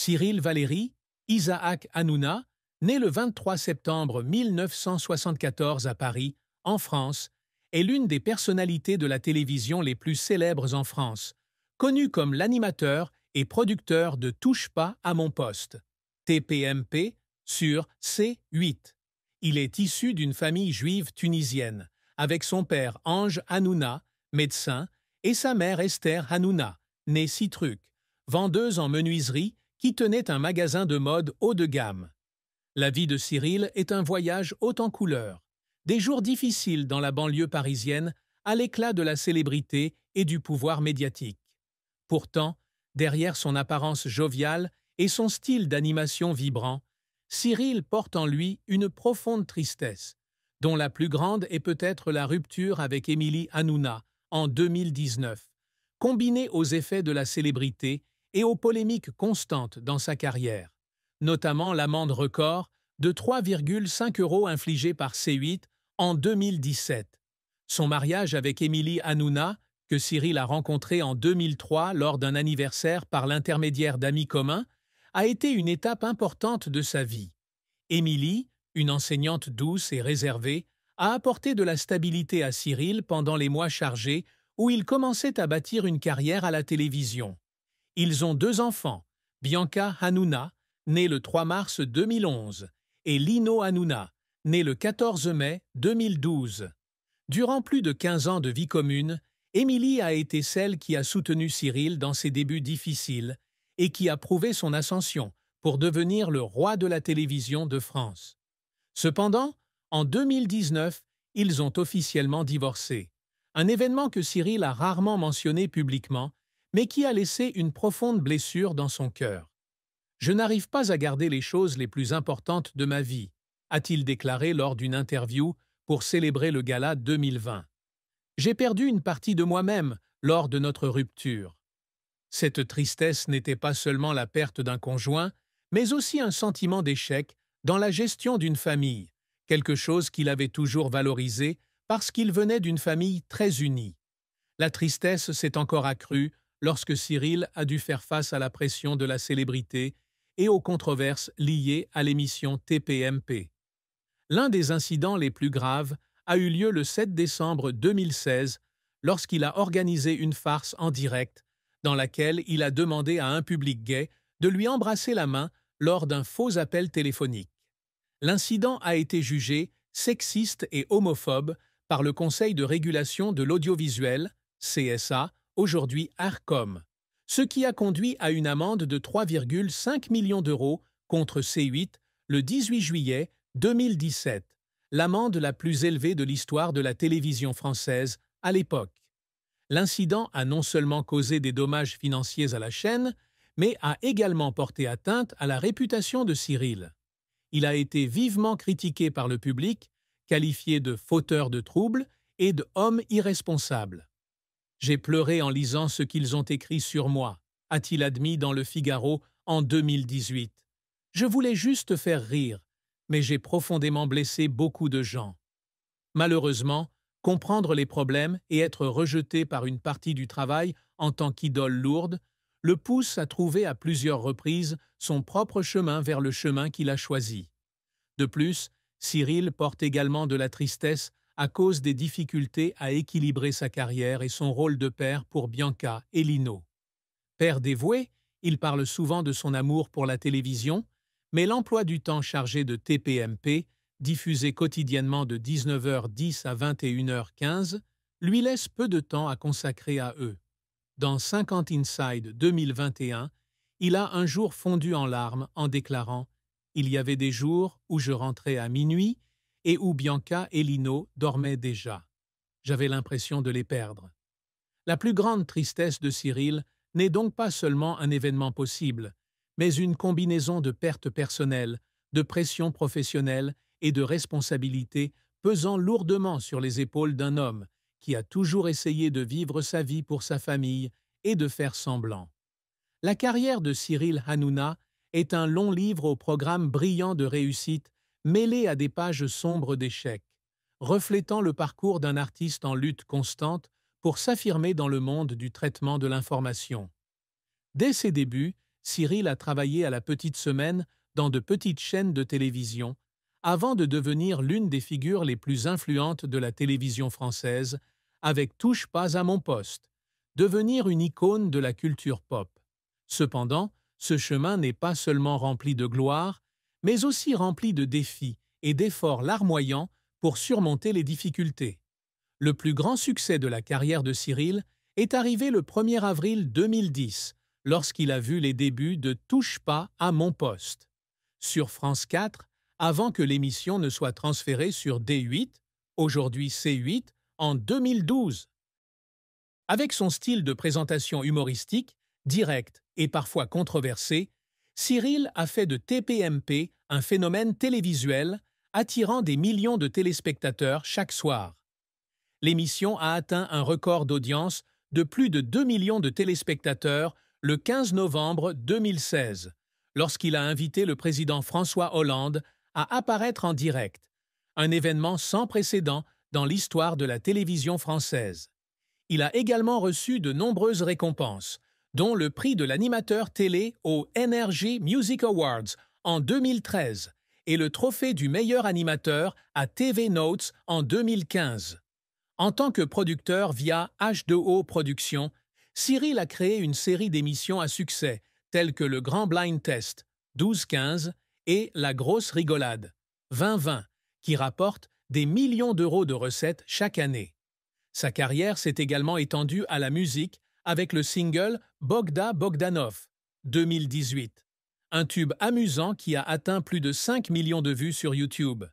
Cyril Valéry, Isaac Hanouna, né le 23 septembre 1974 à Paris, en France, est l'une des personnalités de la télévision les plus célèbres en France, connu comme l'animateur et producteur de Touche pas à mon poste, TPMP, sur C8. Il est issu d'une famille juive tunisienne, avec son père Ange Hanouna, médecin, et sa mère Esther Hanouna, née Citruc, vendeuse en menuiserie qui tenait un magasin de mode haut de gamme. La vie de Cyril est un voyage haut en couleurs, des jours difficiles dans la banlieue parisienne à l'éclat de la célébrité et du pouvoir médiatique. Pourtant, derrière son apparence joviale et son style d'animation vibrant, Cyril porte en lui une profonde tristesse, dont la plus grande est peut-être la rupture avec Émilie Hanouna en 2019, combinée aux effets de la célébrité et aux polémiques constantes dans sa carrière, notamment l'amende record de 3,5 € infligée par C8 en 2017. Son mariage avec Émilie Hanouna, que Cyril a rencontré en 2003 lors d'un anniversaire par l'intermédiaire d'amis communs, a été une étape importante de sa vie. Émilie, une enseignante douce et réservée, a apporté de la stabilité à Cyril pendant les mois chargés où il commençait à bâtir une carrière à la télévision. Ils ont 2 enfants, Bianca Hanouna, née le 3 mars 2011, et Lino Hanouna, né le 14 mai 2012. Durant plus de 15 ans de vie commune, Émilie a été celle qui a soutenu Cyril dans ses débuts difficiles et qui a prouvé son ascension pour devenir le roi de la télévision de France. Cependant, en 2019, ils ont officiellement divorcé, un événement que Cyril a rarement mentionné publiquement, mais qui a laissé une profonde blessure dans son cœur. « Je n'arrive pas à garder les choses les plus importantes de ma vie », a-t-il déclaré lors d'une interview pour célébrer le gala 2020. « J'ai perdu une partie de moi-même lors de notre rupture. » Cette tristesse n'était pas seulement la perte d'un conjoint, mais aussi un sentiment d'échec dans la gestion d'une famille, quelque chose qu'il avait toujours valorisé parce qu'il venait d'une famille très unie. La tristesse s'est encore accrue lorsque Cyril a dû faire face à la pression de la célébrité et aux controverses liées à l'émission TPMP. L'un des incidents les plus graves a eu lieu le 7 décembre 2016 lorsqu'il a organisé une farce en direct dans laquelle il a demandé à un public gay de lui embrasser la main lors d'un faux appel téléphonique. L'incident a été jugé sexiste et homophobe par le Conseil de régulation de l'audiovisuel, CSA, aujourd'hui Arcom, ce qui a conduit à une amende de 3,5 millions d'euros contre C8 le 18 juillet 2017, l'amende la plus élevée de l'histoire de la télévision française à l'époque. L'incident a non seulement causé des dommages financiers à la chaîne, mais a également porté atteinte à la réputation de Cyril. Il a été vivement critiqué par le public, qualifié de fauteur de troubles et d'homme irresponsable. « J'ai pleuré en lisant ce qu'ils ont écrit sur moi », a-t-il admis dans Le Figaro en 2018. « Je voulais juste faire rire, mais j'ai profondément blessé beaucoup de gens. » Malheureusement, comprendre les problèmes et être rejeté par une partie du travail en tant qu'idole lourde le pousse à trouver à plusieurs reprises son propre chemin vers le chemin qu'il a choisi. De plus, Cyril porte également de la tristesse à cause des difficultés à équilibrer sa carrière et son rôle de père pour Bianca et Lino. Père dévoué, il parle souvent de son amour pour la télévision, mais l'emploi du temps chargé de TPMP, diffusé quotidiennement de 19h10 à 21h15, lui laisse peu de temps à consacrer à eux. Dans 50 Inside 2021, il a un jour fondu en larmes en déclarant « Il y avait des jours où je rentrais à minuit et où Bianca et Lino dormaient déjà. J'avais l'impression de les perdre. » La plus grande tristesse de Cyril n'est donc pas seulement un événement possible, mais une combinaison de pertes personnelles, de pression professionnelle et de responsabilités pesant lourdement sur les épaules d'un homme qui a toujours essayé de vivre sa vie pour sa famille et de faire semblant. La carrière de Cyril Hanouna est un long livre au programme brillant de réussite mêlé à des pages sombres d'échecs, reflétant le parcours d'un artiste en lutte constante pour s'affirmer dans le monde du traitement de l'information. Dès ses débuts, Cyril a travaillé à la petite semaine dans de petites chaînes de télévision, avant de devenir l'une des figures les plus influentes de la télévision française, avec Touche pas à mon poste, devenir une icône de la culture pop. Cependant, ce chemin n'est pas seulement rempli de gloire, mais aussi rempli de défis et d'efforts larmoyants pour surmonter les difficultés. Le plus grand succès de la carrière de Cyril est arrivé le 1er avril 2010, lorsqu'il a vu les débuts de Touche pas à mon poste. Sur France 4, avant que l'émission ne soit transférée sur D8, aujourd'hui C8, en 2012. Avec son style de présentation humoristique, direct et parfois controversé, Cyril a fait de TPMP un phénomène télévisuel attirant des millions de téléspectateurs chaque soir. L'émission a atteint un record d'audience de plus de 2 millions de téléspectateurs le 15 novembre 2016, lorsqu'il a invité le président François Hollande à apparaître en direct, un événement sans précédent dans l'histoire de la télévision française. Il a également reçu de nombreuses récompenses, dont le prix de l'animateur télé aux NRJ Music Awards en 2013 et le trophée du meilleur animateur à TV Notes en 2015. En tant que producteur via H2O Productions, Cyril a créé une série d'émissions à succès telles que Le Grand Blind Test, 12-15, et La Grosse Rigolade, 20-20, qui rapportent des millions d'euros de recettes chaque année. Sa carrière s'est également étendue à la musique avec le single Bogda Bogdanov, 2018, un tube amusant qui a atteint plus de 5 millions de vues sur YouTube,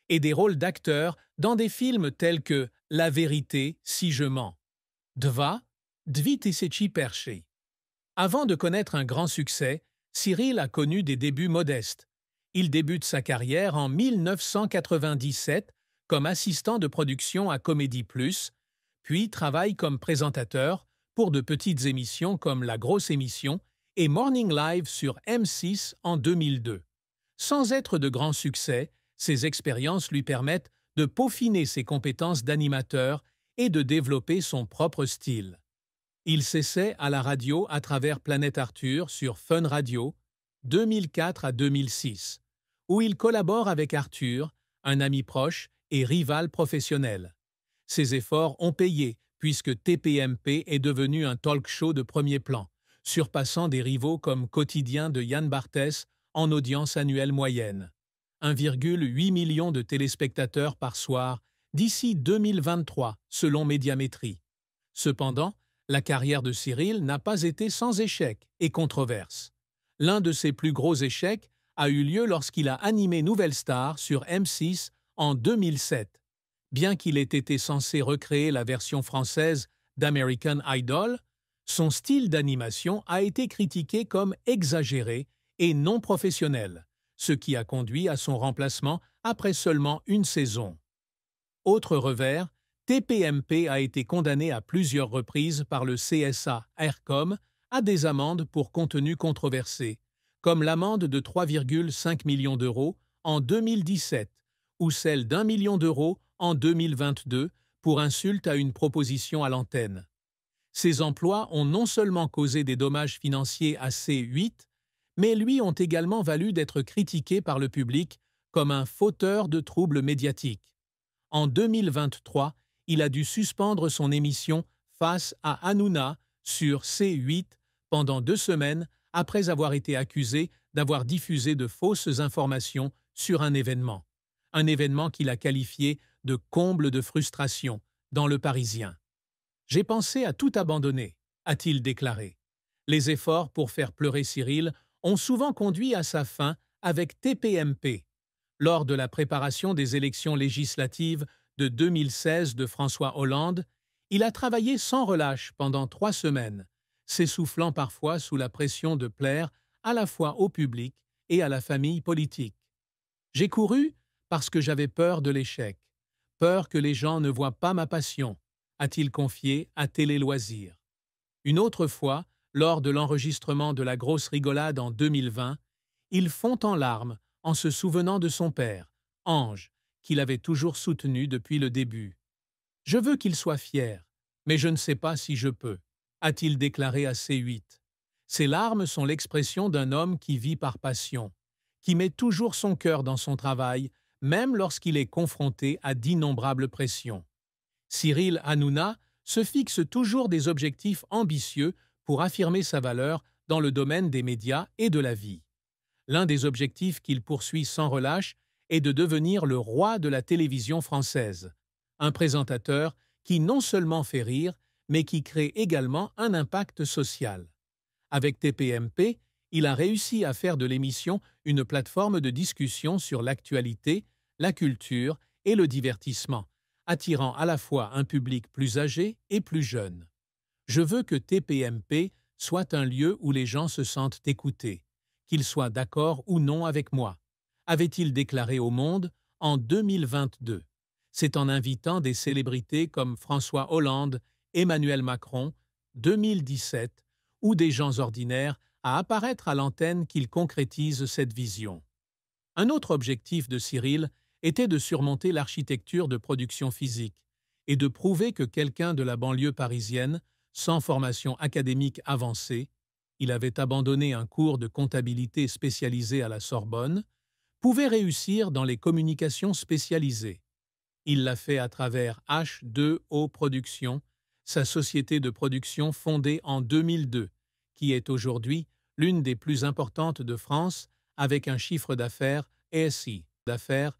et des rôles d'acteurs dans des films tels que La vérité si je mens, Dva, Dvi tysячі perché. Avant de connaître un grand succès, Cyril a connu des débuts modestes. Il débute sa carrière en 1997 comme assistant de production à Comédie Plus, puis travaille comme présentateur pour de petites émissions comme La Grosse Émission et Morning Live sur M6 en 2002. Sans être de grands succès, ces expériences lui permettent de peaufiner ses compétences d'animateur et de développer son propre style. Il s'essaie à la radio à travers Planète Arthur sur Fun Radio, 2004 à 2006, où il collabore avec Arthur, un ami proche et rival professionnel. Ses efforts ont payé puisque TPMP est devenu un talk show de premier plan, surpassant des rivaux comme Quotidien de Yann Barthès en audience annuelle moyenne. 1,8 million de téléspectateurs par soir d'ici 2023, selon Médiamétrie. Cependant, la carrière de Cyril n'a pas été sans échecs et controverses. L'un de ses plus gros échecs a eu lieu lorsqu'il a animé Nouvelle Star sur M6 en 2007. Bien qu'il ait été censé recréer la version française d'American Idol, son style d'animation a été critiqué comme exagéré et non professionnel, ce qui a conduit à son remplacement après seulement une saison. Autre revers, TPMP a été condamné à plusieurs reprises par le CSA-ARCOM à des amendes pour contenu controversé, comme l'amende de 3,5 millions d'euros en 2017 ou celle d'1 million d'euros en 2022 pour insulte à une proposition à l'antenne. Ces emplois ont non seulement causé des dommages financiers à C8, mais lui ont également valu d'être critiqué par le public comme un fauteur de troubles médiatiques. En 2023, il a dû suspendre son émission Face à Hanouna sur C8 pendant 2 semaines après avoir été accusé d'avoir diffusé de fausses informations sur un événement qu'il a qualifié de comble de frustration dans Le Parisien. « J'ai pensé à tout abandonner », a-t-il déclaré. Les efforts pour faire pleurer Cyril ont souvent conduit à sa fin avec TPMP. Lors de la préparation des élections législatives de 2016 de François Hollande, il a travaillé sans relâche pendant 3 semaines, s'essoufflant parfois sous la pression de plaire à la fois au public et à la famille politique. « J'ai couru parce que j'avais peur de l'échec, peur que les gens ne voient pas ma passion », a-t-il confié à Télé Loisirs. Une autre fois, lors de l'enregistrement de La Grosse Rigolade en 2020, il fond en larmes en se souvenant de son père, Ange, qu'il avait toujours soutenu depuis le début. « Je veux qu'il soit fier, mais je ne sais pas si je peux », a-t-il déclaré à C8. Ces larmes sont l'expression d'un homme qui vit par passion, qui met toujours son cœur dans son travail, même lorsqu'il est confronté à d'innombrables pressions. Cyril Hanouna se fixe toujours des objectifs ambitieux pour affirmer sa valeur dans le domaine des médias et de la vie. L'un des objectifs qu'il poursuit sans relâche est de devenir le roi de la télévision française, un présentateur qui non seulement fait rire, mais qui crée également un impact social. Avec TPMP, il a réussi à faire de l'émission une plateforme de discussion sur l'actualité, la culture et le divertissement, attirant à la fois un public plus âgé et plus jeune. Je veux que TPMP soit un lieu où les gens se sentent écoutés, qu'ils soient d'accord ou non avec moi, avait-il déclaré au Monde en 2022. C'est en invitant des célébrités comme François Hollande, Emmanuel Macron, 2017, ou des gens ordinaires à apparaître à l'antenne qu'il concrétise cette vision. Un autre objectif de Cyril était de surmonter l'architecture de production physique et de prouver que quelqu'un de la banlieue parisienne, sans formation académique avancée, il avait abandonné un cours de comptabilité spécialisé à la Sorbonne, pouvait réussir dans les communications spécialisées. Il l'a fait à travers H2O Productions, sa société de production fondée en 2002, qui est aujourd'hui l'une des plus importantes de France avec un chiffre d'affaires SI d'affaires